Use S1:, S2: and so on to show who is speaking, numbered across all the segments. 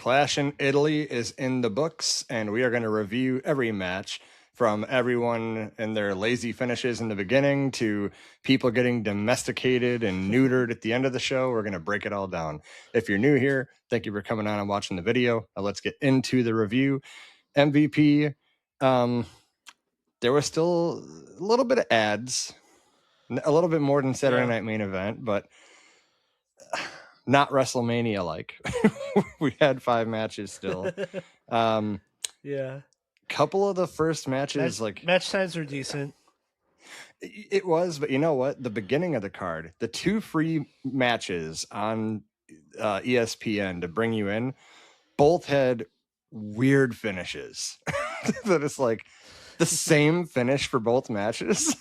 S1: Clash in Italy is in the books, and we are going to review every match from everyone and their lazy finishes in the beginning to people getting domesticated and neutered at the end of the show. We're going to break it all down. If you're new here, thank you for coming on and watching the video. Now let's get into the review. MVP, there was still a little bit of ads, a little bit more than Saturday Night Main Event, but not WrestleMania like. We had 5 matches still. Couple of the first matches,
S2: match times are decent.
S1: It was, but you know what? The beginning of the card, the 2 free matches on ESPN to bring you in, both had weird finishes. That it's like the same finish for both matches,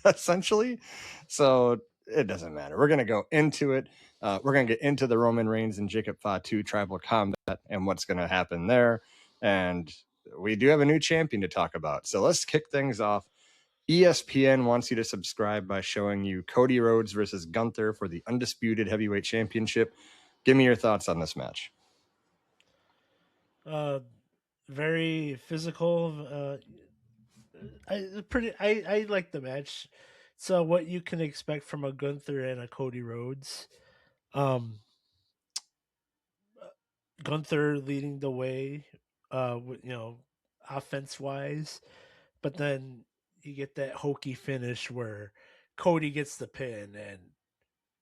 S1: essentially. So it doesn't matter. We're going to go into it. We're going to get into the Roman Reigns and Jacob Fatu tribal combat and what's going to happen there. And we do have a new champion to talk about. So let's kick things off. ESPN wants you to subscribe by showing you Cody Rhodes versus Gunther for the undisputed heavyweight championship. Give me your thoughts on this match.
S2: Very physical. I like the match. So what you can expect from a Gunther and a Cody Rhodes. Gunther leading the way, offense wise, but then you get that hokey finish where Cody gets the pin and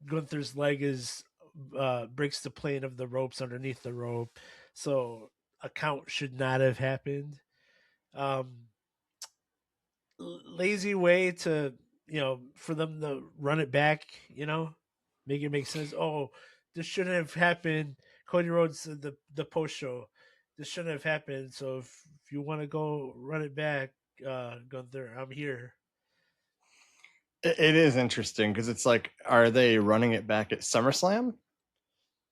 S2: Gunther's leg is breaks the plane of the ropes underneath the rope, so a count should not have happened. Lazy way to for them to run it back, make it make sense. Oh, this shouldn't have happened. Cody Rhodes, the post show, this shouldn't have happened. So if you want to go run it back, Gunther, I'm here.
S1: It is interesting because it's like, are they running it back at SummerSlam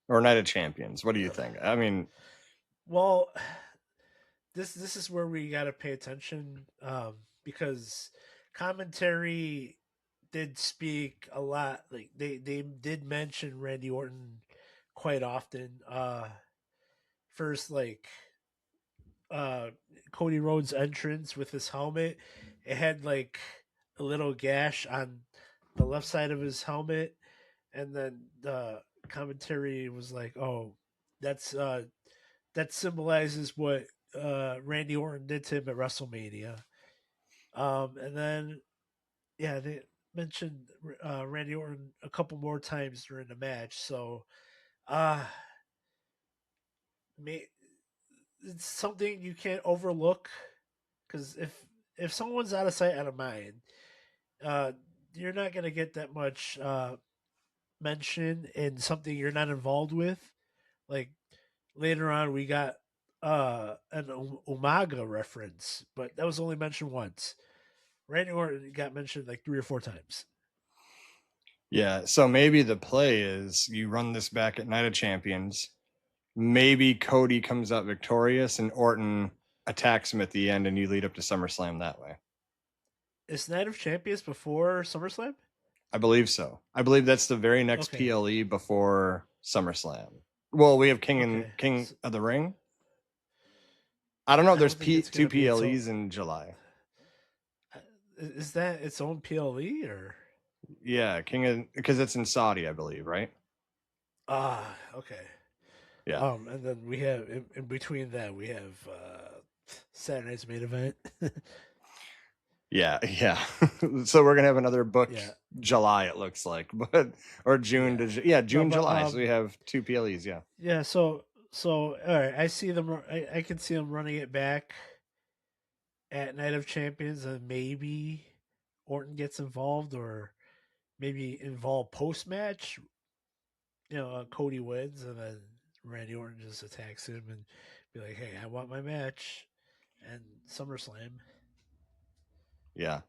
S1: or Night of Champions? What do you think? I mean,
S2: well, this is where we got to pay attention because commentary did speak a lot. Like they did mention Randy Orton quite often. First, Cody Rhodes' entrance with his helmet, it had like a little gash on the left side of his helmet, and then the commentary was like, "Oh, that's that symbolizes what Randy Orton did to him at WrestleMania." And then, they mentioned Randy Orton a couple more times during the match, so it's something you can't overlook because if someone's out of sight, out of mind, you're not gonna get that much mention in something you're not involved with. Like later on, we got an Umaga reference, but that was only mentioned once. Randy Orton got mentioned like 3 or 4 times.
S1: Yeah, so maybe the play is you run this back at Night of Champions. Maybe Cody comes out victorious and Orton attacks him at the end and you lead up to SummerSlam that way.
S2: Is Night of Champions before SummerSlam?
S1: I believe so. I believe that's the very next PLE before SummerSlam. Well, we have King of the Ring. I don't know if there's 2 PLEs in July.
S2: Is that its own PLE or?
S1: Yeah, because it's in Saudi, I believe, right?
S2: Okay.
S1: Yeah.
S2: And then we have in between that we have Saturday's main event.
S1: Yeah. So we're gonna have another book July, it looks like, but or June to July. So we have 2 PLEs. Yeah.
S2: Yeah. So all right, I see them. I can see them running it back at Night of Champions, and maybe Orton gets involved, or maybe involved post match. Cody wins, and then Randy Orton just attacks him and be like, "Hey, I want my match," and SummerSlam.
S1: Yeah.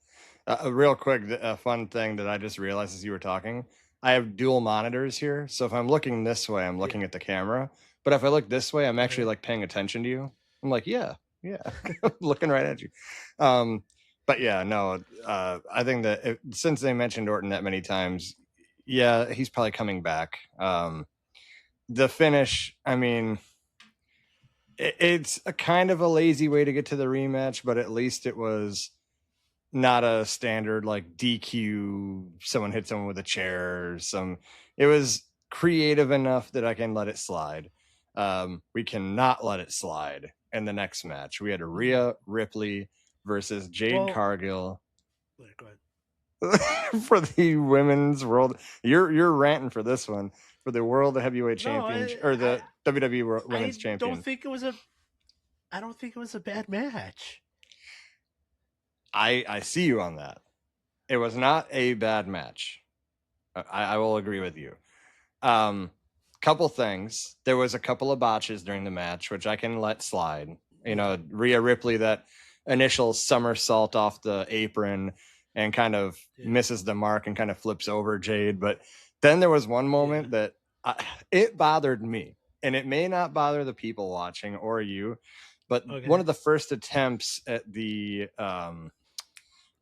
S1: Real quick, a fun thing that I just realized as you were talking, I have dual monitors here. So if I'm looking this way, I'm looking at the camera. But if I look this way, I'm actually like paying attention to you. I'm like, yeah, looking right at you. But yeah, no, I think that since they mentioned Orton that many times, yeah, he's probably coming back. The finish, I mean, it's a kind of a lazy way to get to the rematch, but at least it was not a standard like DQ, someone hit someone with a chair or some. It was creative enough that I can let it slide. We cannot let it slide in the next match. We had Rhea Ripley versus Jade
S2: Well,
S1: Cargill
S2: go ahead.
S1: for the women's world. You're ranting for this one for the world heavyweight
S2: No,
S1: championship or the WWE
S2: I
S1: women's
S2: don't
S1: champion.
S2: think it was a I don't think it was a bad match.
S1: I see you on that. It was not a bad match. I will agree with you. Couple things. There was a couple of botches during the match, which I can let slide. You know, Rhea Ripley, that initial somersault off the apron and kind of misses the mark and kind of flips over Jade. But then there was one moment that it bothered me, and it may not bother the people watching or you, but one of the first attempts at the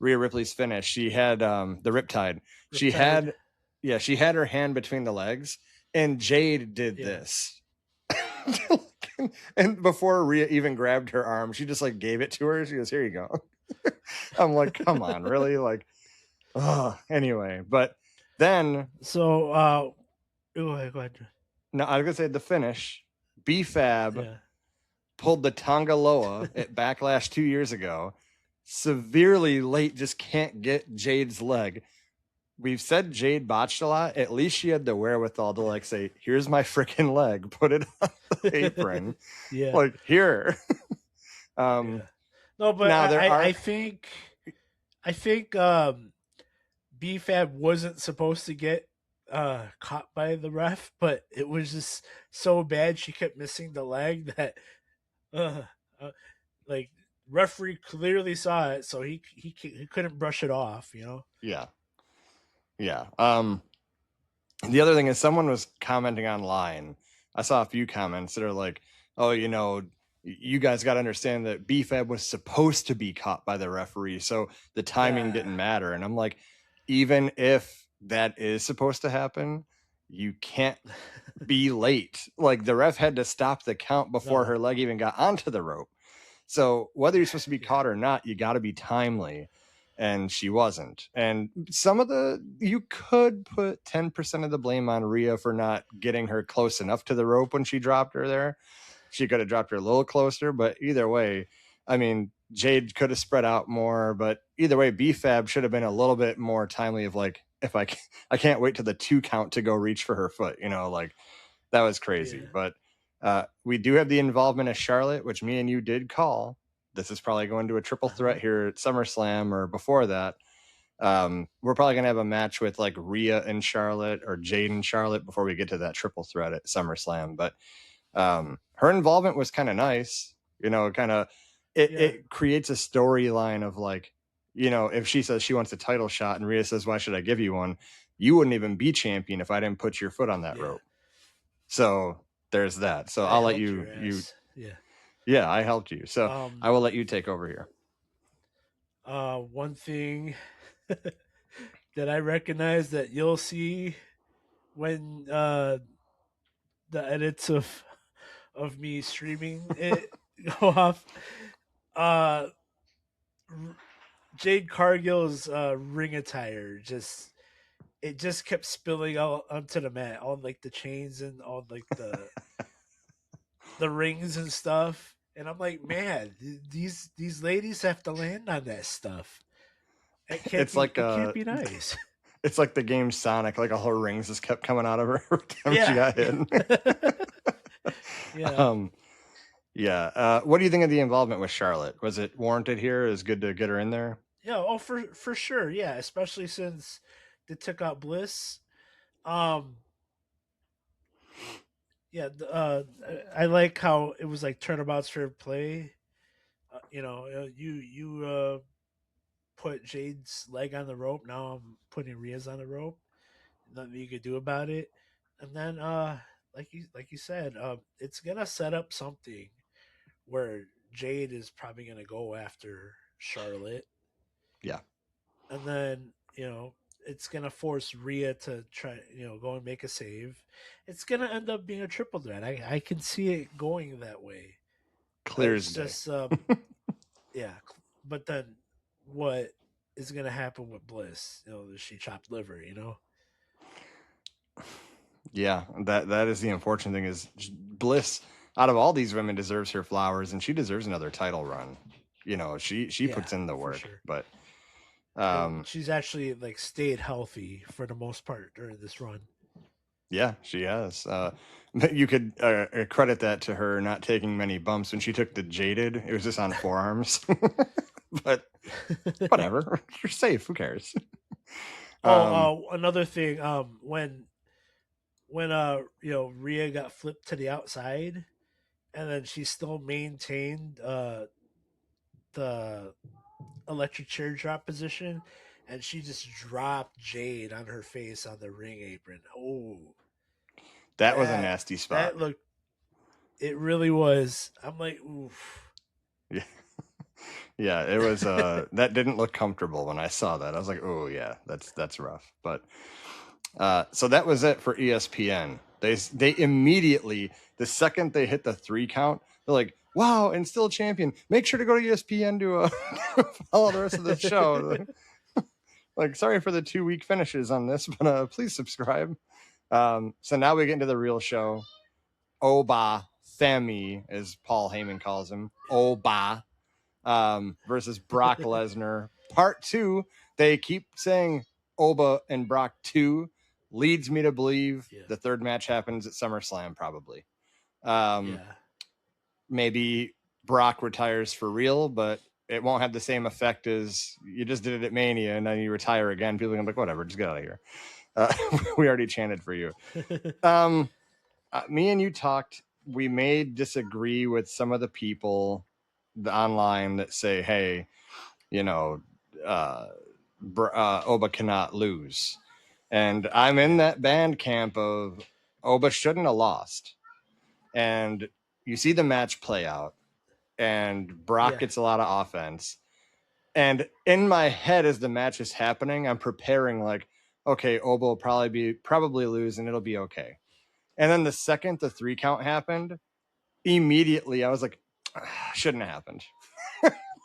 S1: Rhea Ripley's finish, she had the Riptide. She had her hand between the legs, and Jade did this. And before Rhea even grabbed her arm, she just like gave it to her. She goes, "Here you go." I'm like, come on, really? Like, anyway. But then,
S2: so go ahead.
S1: no, I was gonna say the finish. B-Fab pulled the Tonga Loa at Backlash 2 years ago. Severely late, just can't get Jade's leg. We've said Jade botched a lot. At least she had the wherewithal to like say, "Here's my freaking leg. Put it on the apron." Like here.
S2: No, but
S1: now there are.
S2: I think BFAB wasn't supposed to get caught by the ref, but it was just so bad she kept missing the leg that like referee clearly saw it, so he couldn't brush it off, you know.
S1: Yeah. The other thing is someone was commenting online. I saw a few comments that are like, "Oh, you know, you guys got to understand that BFAB was supposed to be caught by the referee, so the timing didn't matter." And I'm like, even if that is supposed to happen, you can't be late. Like the ref had to stop the count before her leg even got onto the rope. So whether you're supposed to be caught or not, you got to be timely. And she wasn't. And you could put 10% of the blame on Rhea for not getting her close enough to the rope when she dropped her there. She could have dropped her a little closer, but either way, I mean, Jade could have spread out more, but either way, B-Fab should have been a little bit more timely of like, if I can't wait to the 2 count to go reach for her foot, you know, like that was crazy. But we do have the involvement of Charlotte, which me and you did call. This is probably going to a triple threat here at SummerSlam or before that. We're probably going to have a match with like Rhea and Charlotte or Jade and Charlotte before we get to that triple threat at SummerSlam. But her involvement was kind of nice, you know, kind of it creates a storyline of like, you know, if she says she wants a title shot and Rhea says, "Why should I give you one?" You wouldn't even be champion if I didn't put your foot on that rope. So there's that. So I'll let you. Yeah, I helped you. So I will let you take over here.
S2: One thing that I recognize that you'll see when the edits of me streaming it go off. Jade Cargill's ring attire just kept spilling out onto the mat, on like the chains and on like the rings and stuff. And I'm like, man, these ladies have to land on that stuff. It can't be nice.
S1: It's like the game Sonic, like all her rings just kept coming out of her every time she got hit. What do you think of the involvement with Charlotte? Was it warranted here? Is good to get her in there?
S2: Yeah, for sure. Yeah, especially since they took out Bliss. Yeah, I like how it was like turnabout's fair play. You put Jade's leg on the rope. Now I'm putting Rhea's on the rope. Nothing you could do about it. And then, like you said, it's gonna set up something where Jade is probably gonna go after Charlotte.
S1: Yeah.
S2: And then it's gonna force Rhea to try go and make a save. It's gonna end up being a triple threat. I can see it going that way.
S1: Clear
S2: It's
S1: as day.
S2: just yeah. But then what is gonna happen with Bliss? Does she chopped liver?
S1: Yeah, that is the unfortunate thing is Bliss. Out of all these women, deserves her flowers, and she deserves another title run. She puts in the
S2: for
S1: work,
S2: sure.
S1: but
S2: And she's actually like stayed healthy for the most part during this run.
S1: yeah, she has. You could credit that to her not taking many bumps when she took the Jaded. It was just on forearms, but whatever. You're safe. Who cares?
S2: Another thing. When Rhea got flipped to the outside, and then she still maintained the electric chair drop position, and she just dropped Jade on her face on the ring apron. Oh,
S1: that was a nasty spot.
S2: That looked. It really was. I'm like, oof.
S1: Yeah. Yeah, it was that didn't look comfortable when I saw that. I was like, oh yeah, that's rough. But so that was it for ESPN. They immediately, the second they hit the 3 count, they're like, wow, and still champion. Make sure to go to ESPN to follow the rest of the show. Like, sorry for the 2-week finishes on this, but please subscribe. So now we get into the real show. Oba Femi, as Paul Heyman calls him. Oba. Versus Brock Lesnar. Part 2. They keep saying Oba and Brock 2. Leads me to believe the third match happens at SummerSlam, probably. Maybe Brock retires for real, but it won't have the same effect as you just did it at Mania and then you retire again. People are gonna be like, whatever, just get out of here. We already chanted for you. Me and you talked. We may disagree with some of the people online that say, hey, Oba cannot lose. And I'm in that band camp of Oba shouldn't have lost. And you see the match play out, and Brock gets a lot of offense. And in my head, as the match is happening, I'm preparing like, okay, Oba will probably lose, and it'll be okay. And then the second the 3 count happened, immediately I was like, shouldn't have happened.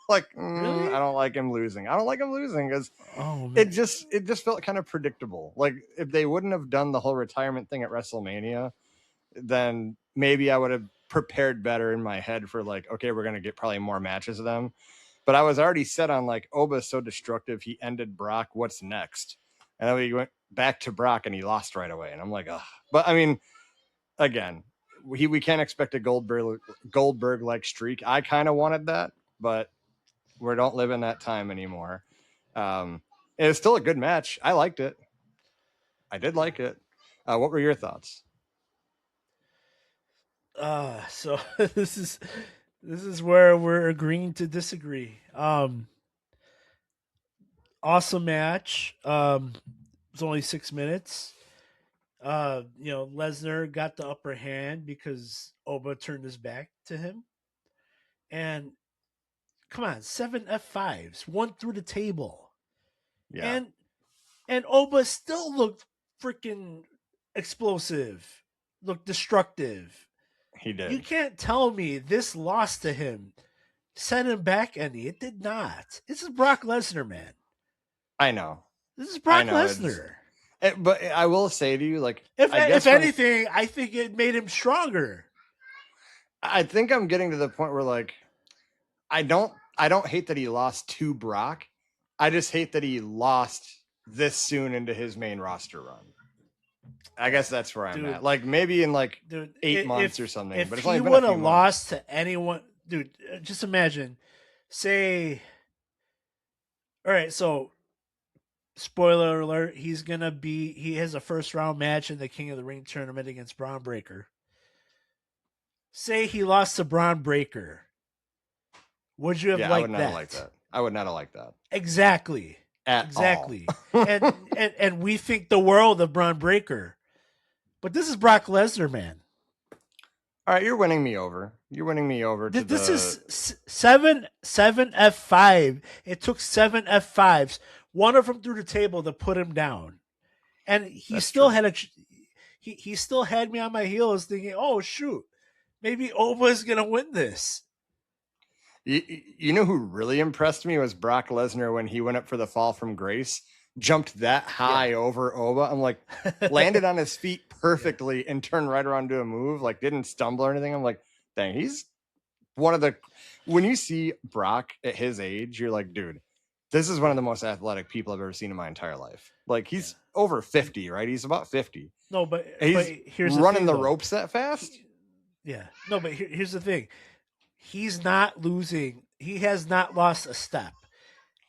S1: Like, really? I don't like him losing. I don't like him losing because it just felt kind of predictable. Like, if they wouldn't have done the whole retirement thing at WrestleMania, then maybe I would have prepared better in my head for like, okay, we're gonna get probably more matches of them. But I was already set on like, Oba's so destructive, he ended Brock. What's next? And then we went back to Brock and he lost right away. And I'm like, ugh. But I mean, again, we can't expect a Goldberg like streak. I kind of wanted that, but we don't live in that time anymore. It was still a good match. I liked it. I did like it. What were your thoughts?
S2: So this is where we're agreeing to disagree. Awesome match. It's only 6 minutes. Lesnar got the upper hand because Oba turned his back to him. And come on, 7 F5s, 1 through the table. Yeah. And Oba still looked freaking explosive, looked destructive.
S1: He did.
S2: You can't tell me this loss to him set him back any. It did not. This is Brock Lesnar, man.
S1: I know.
S2: This is Brock Lesnar.
S1: But I will say to you, like,
S2: if anything, I think it made him stronger.
S1: I think I'm getting to the point where, like, I don't hate that he lost to Brock. I just hate that he lost this soon into his main roster run. I guess that's where I'm at. Like, maybe in like 8 months or something.
S2: If
S1: but it's
S2: he
S1: would
S2: have lost to anyone, dude, just imagine. Say, all right, so spoiler alert: he has a first round match in the King of the Ring tournament against Braun Breaker. Say he lost to Braun Breaker. Would you have liked that? I would not have liked that.
S1: I would not have liked that.
S2: Exactly.
S1: Exactly.
S2: and we think the world of Braun Breaker. But this is Brock Lesnar, man.
S1: All right, you're winning me over.
S2: This is 7 F5. It took 7 F5s. One of them through the table to put him down. And he still had me on my heels thinking, oh, shoot, maybe Oba's going to win this.
S1: You know who really impressed me was Brock Lesnar when he went up for the fall from grace, jumped that high over Oba. I'm like, landed on his feet perfectly and turned right around to a move, like didn't stumble or anything. I'm like, dang, he's one of the, when you see Brock at his age, you're like, dude, this is one of the most athletic people I've ever seen in my entire life. Like he's over 50, right? He's about 50.
S2: No, but
S1: He's
S2: here's
S1: running
S2: the thing,
S1: the ropes that fast.
S2: No, but here's the thing. He's not losing. He has not lost a step.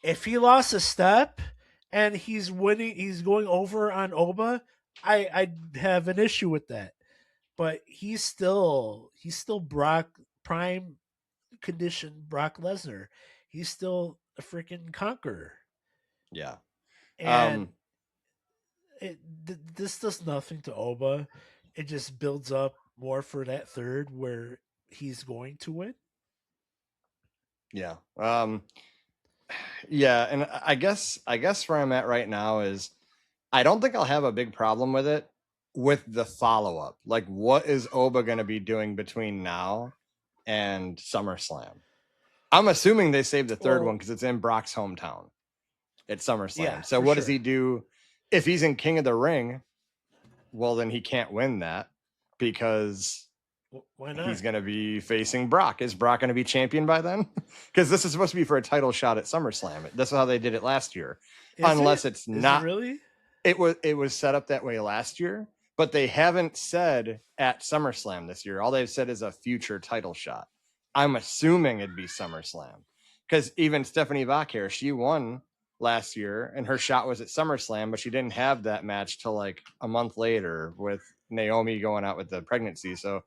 S2: If he lost a step and he's winning, he's going over on Oba, I'd have an issue with that. But he's still Brock prime condition Brock Lesnar. He's still a freaking conqueror.
S1: Yeah.
S2: And this does nothing to Oba. It just builds up more for that third where he's going to win.
S1: Yeah. Yeah, and I guess where I'm at right now is I don't think I'll have a big problem with it with the follow-up. Like what is Oba going to be doing between now and SummerSlam? I'm assuming they saved the third one because it's in Brock's hometown at SummerSlam.
S2: Yeah,
S1: so what does he do if he's in King of the Ring? Well, then he can't win that because
S2: why not?
S1: he's going to be facing Brock. Is Brock going to be champion by then? Because this is supposed to be for a title shot at SummerSlam. That's how they did it last year. It's not
S2: really.
S1: It was set up that way last year, but they haven't said at SummerSlam this year. All they've said is a future title shot. I'm assuming it'd be SummerSlam because even Stephanie Vaquer, she won last year and her shot was at SummerSlam, but she didn't have that match till like a month later with Naomi going out with the pregnancy. So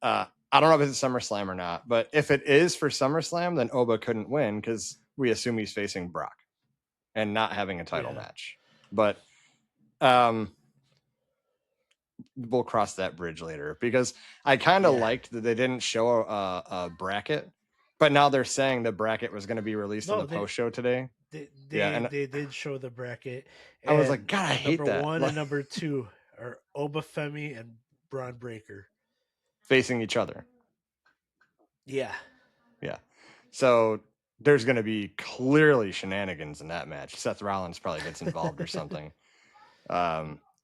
S1: I don't know if it's SummerSlam or not, but if it is for SummerSlam, then Oba couldn't win because we assume he's facing Brock and not having a title match. But we'll cross that bridge later because I kind of liked that they didn't show a bracket, but now they're saying the bracket was going to be released on the post show today.
S2: They did show the bracket.
S1: I was like, God, I hate that.
S2: Number 1 and number 2 are Oba Femi and Braun Breaker
S1: facing each other.
S2: Yeah.
S1: So there's going to be clearly shenanigans in that match. Seth Rollins probably gets involved or something.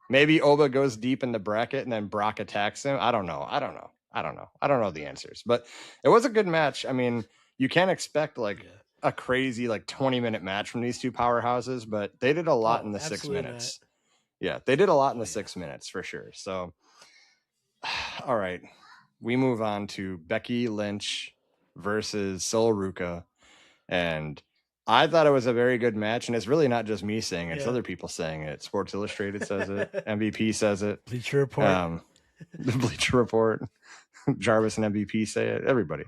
S1: Maybe Oba goes deep in the bracket and then Brock attacks him. I don't know. I don't know the answers, but it was a good match. I mean, you can't expect a crazy 20-minute match from these two powerhouses, but they did a lot in the 6 minutes. Yeah, they did a lot in the 6 minutes for sure. So, all right, we move on to Becky Lynch versus Sol Ruka, and I thought it was a very good match, and it's really not just me saying it. It's other people saying it. Sports Illustrated says it. MVP says it.
S2: Bleacher Report.
S1: The Bleacher Report. Jarvis and MVP say it. Everybody.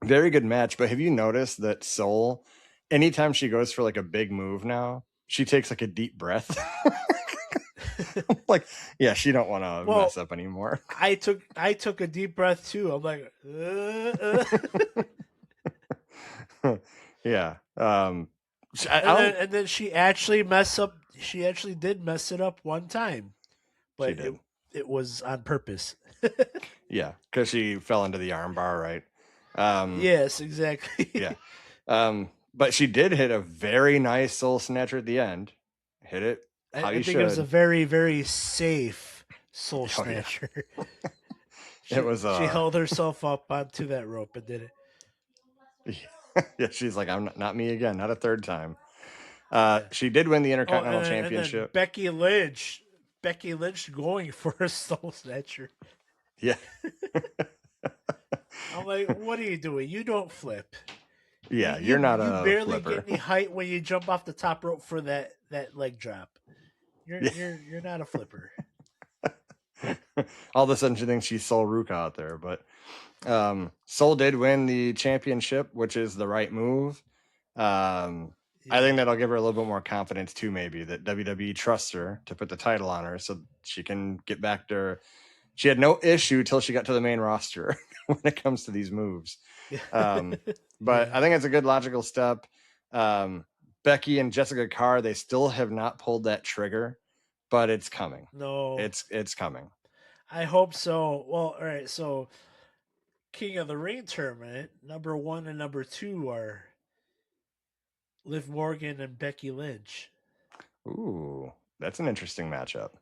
S1: Very good match, but have you noticed that Sol, anytime she goes for a big move now, she takes a deep breath? She don't want to mess up anymore.
S2: I took a deep breath too. I'm like,
S1: yeah.
S2: And then she actually messed up. She actually did mess it up one time, but it was on purpose.
S1: Yeah, because she fell into the armbar, right?
S2: Yes, exactly.
S1: Yeah. But she did hit a very nice soul snatcher at the end. Hit it how you should. I think
S2: it was a very, very safe soul snatcher.
S1: Yeah.
S2: She held herself up onto that rope and did it.
S1: Yeah, she's like, I'm not me again, not a third time. She did win the Intercontinental Championship.
S2: And Becky Lynch going for a soul snatcher.
S1: Yeah.
S2: I'm like, what are you doing? You don't flip.
S1: Yeah, you're not a flipper. You barely
S2: get any height when you jump off the top rope for that leg drop. You're not a flipper.
S1: All of a sudden she thinks she's Sol Ruka out there, but Sol did win the championship, which is the right move. I think that'll give her a little bit more confidence too, maybe that WWE trusts her to put the title on her so she can get back to her. She had no issue till she got to the main roster when it comes to these moves. But I think it's a good logical step. Becky and Jessica Carr, they still have not pulled that trigger, but it's coming.
S2: No,
S1: it's coming.
S2: I hope so. Well, all right. So King of the Ring tournament, number 1 and number 2 are Liv Morgan and Becky Lynch.
S1: Ooh, that's an interesting matchup.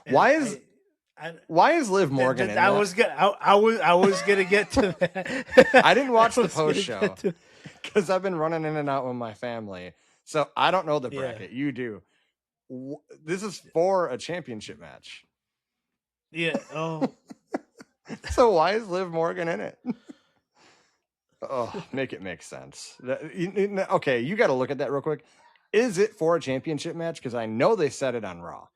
S2: And
S1: Why is Liv Morgan in
S2: I
S1: that?
S2: was gonna, I was gonna get to that.
S1: I didn't watch the post show because I've been running in and out with my family, so I don't know the bracket. You do. This is for a championship match.
S2: Yeah. Oh.
S1: So why is Liv Morgan in it? Oh, make it make sense. Okay, you got to look at that real quick. Is it for a championship match? Because I know they said it on Raw.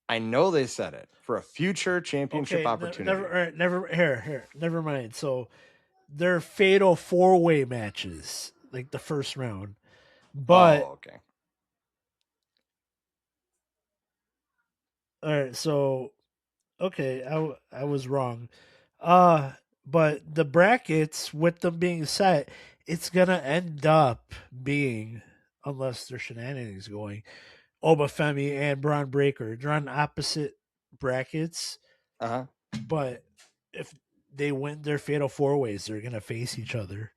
S1: I know they said it for a future championship opportunity.
S2: Never mind. So they're fatal 4-way matches, like the first round. But
S1: okay.
S2: All right, so okay, I was wrong. But the brackets with them being set, it's gonna end up being, unless there's shenanigans going, Femi and Braun Breaker. They're on opposite brackets.
S1: Uh-huh.
S2: But if they win their fatal 4-ways, they're gonna face each other.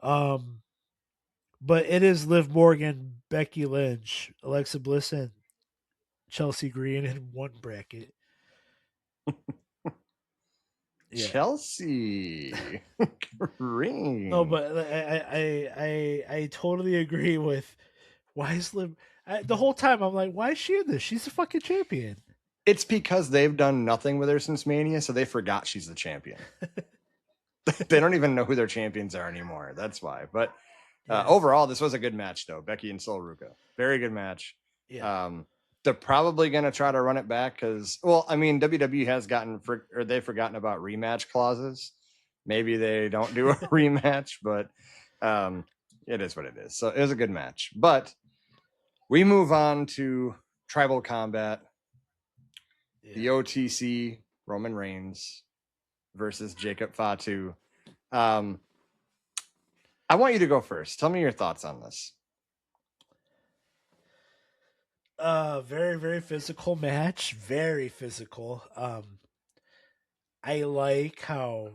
S2: But it is Liv Morgan, Becky Lynch, Alexa Bliss, and Chelsea Green in one bracket.
S1: Chelsea Green.
S2: No, but I totally agree with why is Liv. The whole time I'm like, why is she in this? She's a fucking champion.
S1: It's because they've done nothing with her since Mania, so they forgot she's the champion. They don't even know who their champions are anymore. That's why. But overall, this was a good match, though. Becky and Sol Ruka. Very good match.
S2: Yeah.
S1: They're probably going to try to run it back because, well, I mean, WWE has they've forgotten about rematch clauses. Maybe they don't do a rematch, but it is what it is. So it was a good match. But we move on to Tribal Combat. Yeah. The OTC Roman Reigns versus Jacob Fatu. I want you to go first. Tell me your thoughts on this.
S2: Very, very physical match. Very physical. I like how,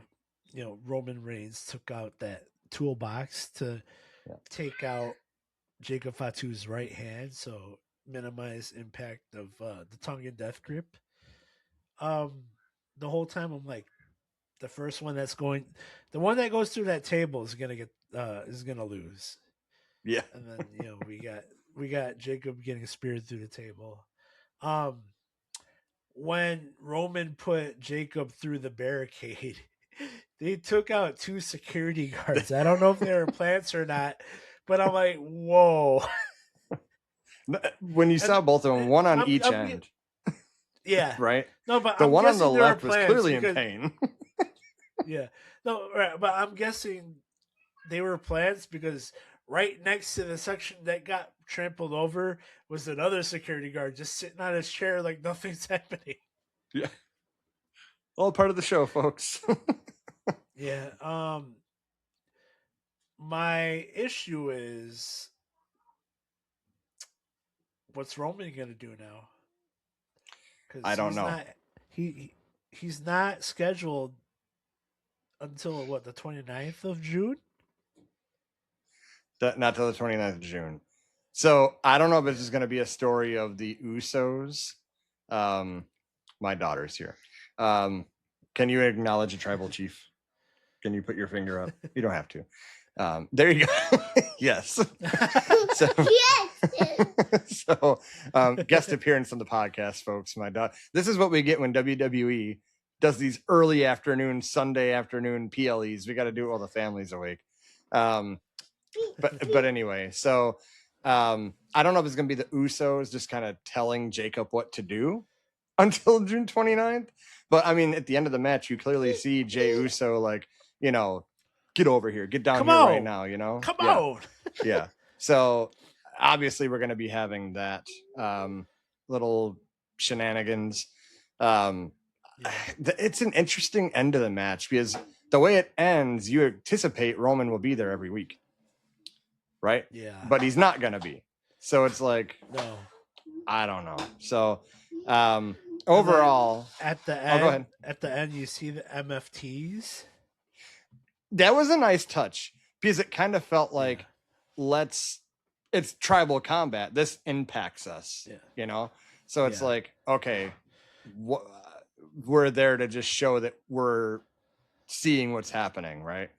S2: Roman Reigns took out that toolbox to take out Jacob Fatu's right hand, so minimize impact of the tongue and death grip. The whole time I'm like, the one that goes through that table is gonna lose.
S1: Yeah.
S2: And then we got Jacob getting speared through the table. When Roman put Jacob through the barricade, they took out 2 security guards. I don't know if they were plants or not, but I'm like, whoa.
S1: When you saw both of them, one on each end.
S2: Yeah.
S1: Right?
S2: No, but
S1: the one on the left was clearly in pain.
S2: Yeah. No, right, but I'm guessing they were plants because right next to the section that got trampled over was another security guard just sitting on his chair like nothing's happening.
S1: Yeah. All part of the show, folks.
S2: Yeah. My issue is, what's Roman gonna do now?
S1: I don't know.
S2: He's not scheduled until what, the 29th of June?
S1: Not till the 29th of June. So I don't know if this is going to be a story of the Usos. My daughter's here. Can you acknowledge a tribal chief? Can you put your finger up? You don't have to. There you go. Yes. So, yes. So guest appearance on the podcast, folks. My daughter. This is what we get when WWE does these early afternoon, Sunday afternoon PLEs. We got to do it while the family's awake. But anyway, so I don't know if it's going to be the Usos just kind of telling Jacob what to do until June 29th. But I mean, at the end of the match, you clearly see Jey Uso like, get over here, get down here right now,
S2: Come on.
S1: Yeah. So obviously we're going to be having that little shenanigans. It's an interesting end to the match because the way it ends, you anticipate Roman will be there every week. Right?
S2: Yeah.
S1: But he's not going to be. So it's like,
S2: no,
S1: I don't know. So overall,
S2: at the
S1: go
S2: end,
S1: ahead.
S2: At the end, you see the MFTs.
S1: That was a nice touch because it kind of felt like, it's tribal combat. This impacts us, So it's like, okay, we're there to just show that we're seeing what's happening, right?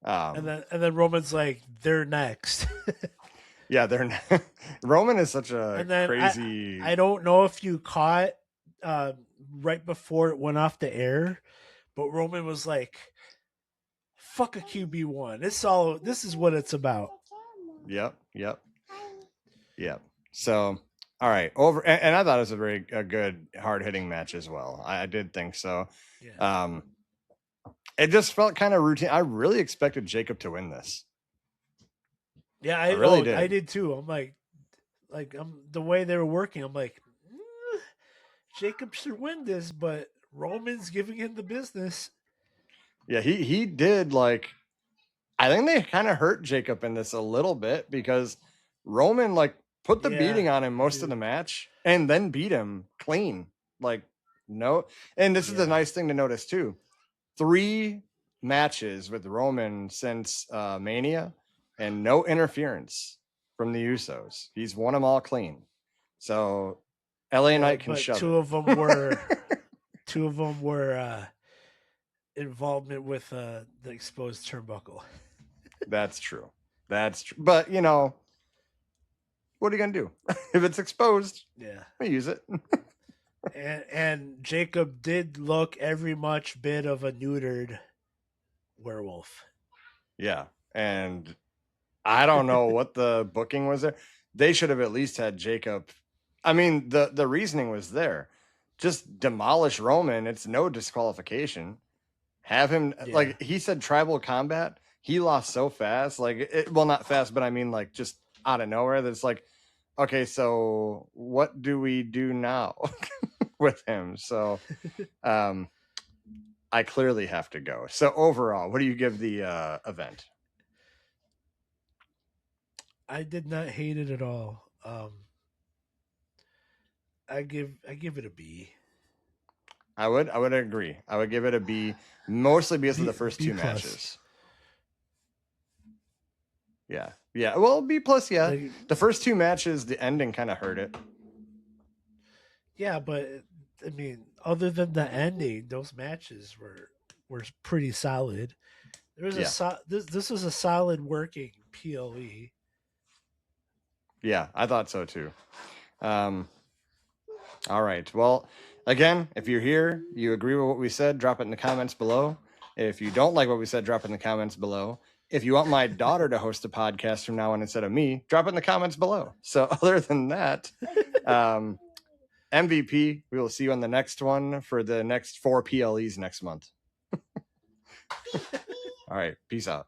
S2: And then Roman's like, they're next.
S1: Yeah, they're Roman is such a
S2: and then
S1: crazy.
S2: I don't know if you caught right before it went off the air, but Roman was like, "Fuck a QB1. This is what it's about."
S1: Yep. So, all right, and I thought it was a good hard hitting match as well. I did think so.
S2: Yeah.
S1: It just felt kind of routine. I really expected Jacob to win this.
S2: Yeah,
S1: I really did.
S2: I did too. I'm like the way they were working. I'm like, Jacob should win this, but Roman's giving him the business.
S1: Yeah, he did. Like, I think they kind of hurt Jacob in this a little bit because Roman put the beating on him most of the match and then beat him clean. No. And this is the nice thing to notice too. 3 matches with Roman since Mania and no interference from the Usos. He's won them all clean. So LA Knight can shove
S2: two of them were involvement with the exposed turnbuckle.
S1: That's true. But what are you gonna do if it's exposed? We use it.
S2: and Jacob did look every much bit of a neutered werewolf.
S1: Yeah, and I don't know what the booking was there. They should have at least had Jacob. I mean, the reasoning was there. Just demolish Roman. It's no disqualification. Have him like he said, tribal combat. He lost so fast, not fast, but I mean, just out of nowhere. That's like, okay, so what do we do now with him? So, I clearly have to go. So overall, what do you give the event?
S2: I did not hate it at all. I give it a B.
S1: I would agree. I would give it a B, mostly because of the first 2 matches. Yeah. Well, B plus. Yeah, the first 2 matches, the ending kind of hurt it.
S2: Yeah, but I mean, other than the ending, those matches were pretty solid. There was this was a solid working PLE.
S1: Yeah, I thought so too. All right. Well, again, if you're here, you agree with what we said, drop it in the comments below. If you don't like what we said, drop it in the comments below. If you want my daughter to host a podcast from now on instead of me, drop it in the comments below. So other than that, MVP, we will see you on the next one for the next 4 PLEs next month. All right. Peace out.